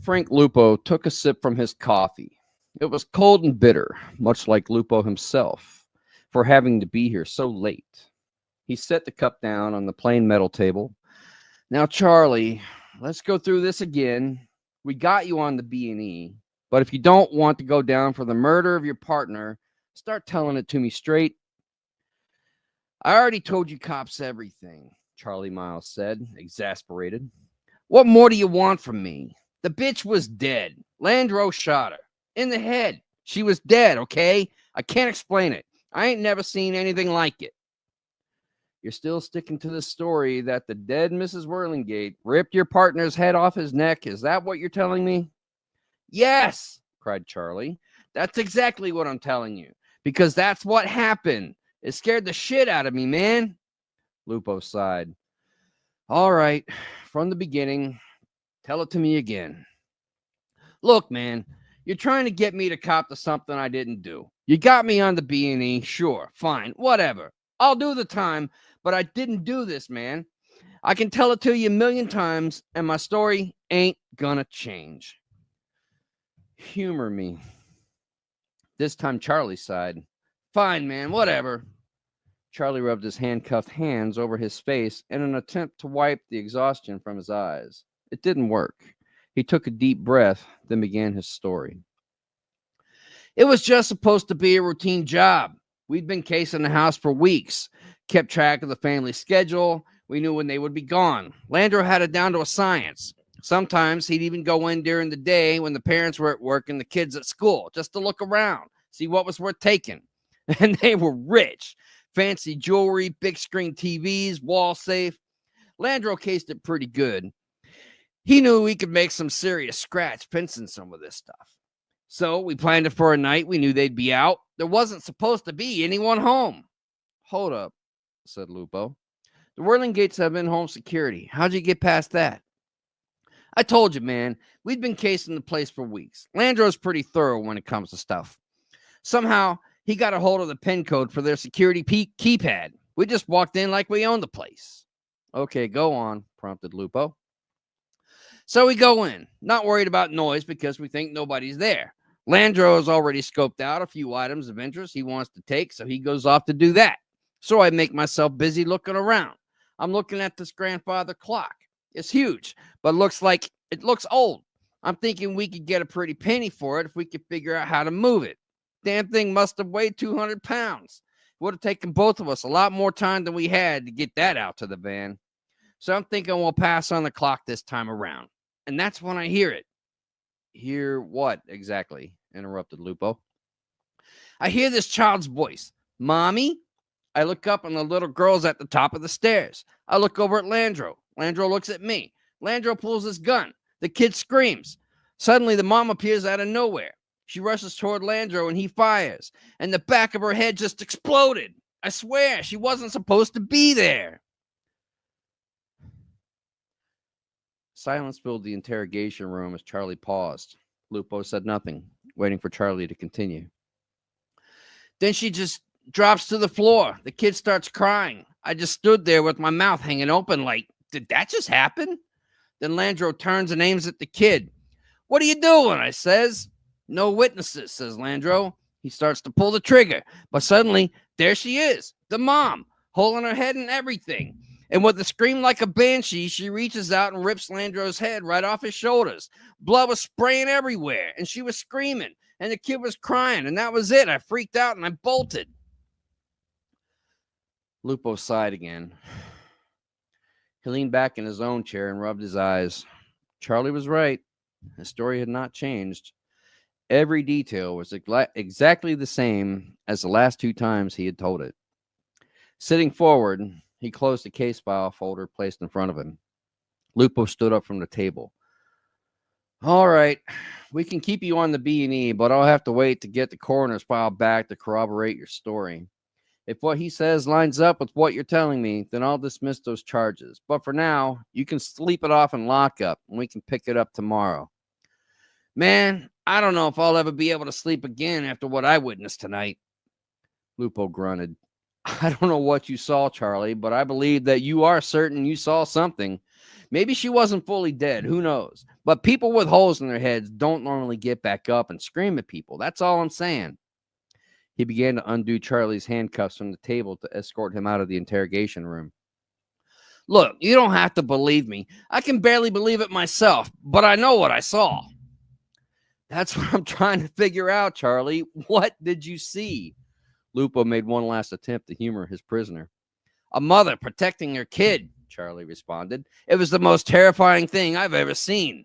Frank Lupo took a sip from his coffee. It was cold and bitter, much like Lupo himself, for having to be here so late. He set the cup down on the plain metal table. Now, Charlie, let's go through this again. We got you on the B&E, but if you don't want to go down for the murder of your partner, start telling it to me straight. I already told you cops everything, Charlie Miles said, exasperated. What more do you want from me? The bitch was dead. Landro shot her. In the head. She was dead, okay? I can't explain it. I ain't never seen anything like it. You're still sticking to the story that the dead Mrs. Whirlingate ripped your partner's head off his neck. Is that what you're telling me? Yes, cried Charlie. That's exactly what I'm telling you. Because that's what happened. It scared the shit out of me, man. Lupo sighed. All right, from the beginning, tell it to me again. Look, man, you're trying to get me to cop to something I didn't do. You got me on the B&E, sure, fine, whatever. I'll do the time, but I didn't do this, man. I can tell it to you a million times, and my story ain't gonna change. Humor me. This time Charlie sighed. Fine, man, whatever. Charlie rubbed his handcuffed hands over his face in an attempt to wipe the exhaustion from his eyes. It didn't work. He took a deep breath, then began his story. It was just supposed to be a routine job. We'd been casing the house for weeks, kept track of the family schedule. We knew when they would be gone. Landro had it down to a science. Sometimes he'd even go in during the day when the parents were at work and the kids at school, just to look around, see what was worth taking. And they were rich. Fancy jewelry, big screen TVs, wall safe. Landro cased it pretty good. He knew he could make some serious scratch pincing some of this stuff. So we planned it for a night. We knew they'd be out. There wasn't supposed to be anyone home. Hold up, said Lupo. The Whirlingates have in-home security. How'd you get past that? I told you, man. We'd been casing the place for weeks. Landro's pretty thorough when it comes to stuff. Somehow, he got a hold of the PIN code for their security keypad. We just walked in like we owned the place. Okay, go on, prompted Lupo. So we go in, not worried about noise because we think nobody's there. Landro has already scoped out a few items of interest he wants to take, so he goes off to do that. So I make myself busy looking around. I'm looking at this grandfather clock. It's huge, but looks old. I'm thinking we could get a pretty penny for it if we could figure out how to move it. Damn thing must have weighed 200 pounds. It would have taken both of us a lot more time than we had to get that out to the van. So I'm thinking we'll pass on the clock this time around. And that's when I hear it. Hear what exactly? Interrupted Lupo. I hear this child's voice. Mommy? I look up and the little girl's at the top of the stairs. I look over at Landro. Landro looks at me. Landro pulls his gun. The kid screams. Suddenly the mom appears out of nowhere. She rushes toward Landro and he fires. And the back of her head just exploded. I swear, she wasn't supposed to be there. Silence filled the interrogation room as Charlie paused. Lupo said nothing, waiting for Charlie to continue. Then she just drops to the floor. The kid starts crying. I just stood there with my mouth hanging open like, did that just happen? Then Landro turns and aims at the kid. What are you doing? I says. No witnesses, says Landro. He starts to pull the trigger, but suddenly, there she is, the mom, holding her head and everything. And with a scream like a banshee, she reaches out and rips Landro's head right off his shoulders. Blood was spraying everywhere, and she was screaming, and the kid was crying, and that was it. I freaked out, and I bolted. Lupo sighed again. He leaned back in his own chair and rubbed his eyes. Charlie was right. His story had not changed. Every detail was exactly the same as the last two times he had told it. Sitting forward, he closed the case file folder placed in front of him. Lupo stood up from the table. All right, we can keep you on the B&E, but I'll have to wait to get the coroner's file back to corroborate your story. If what he says lines up with what you're telling me, then I'll dismiss those charges. But for now, you can sleep it off in lockup, and we can pick it up tomorrow. Man, I don't know if I'll ever be able to sleep again after what I witnessed tonight. Lupo grunted. I don't know what you saw, Charlie, but I believe that you are certain you saw something. Maybe she wasn't fully dead. Who knows? But people with holes in their heads don't normally get back up and scream at people. That's all I'm saying. He began to undo Charlie's handcuffs from the table to escort him out of the interrogation room. Look, you don't have to believe me. I can barely believe it myself, but I know what I saw. That's what I'm trying to figure out, Charlie. What did you see? Lupo made one last attempt to humor his prisoner. A mother protecting her kid, Charlie responded. It was the most terrifying thing I've ever seen.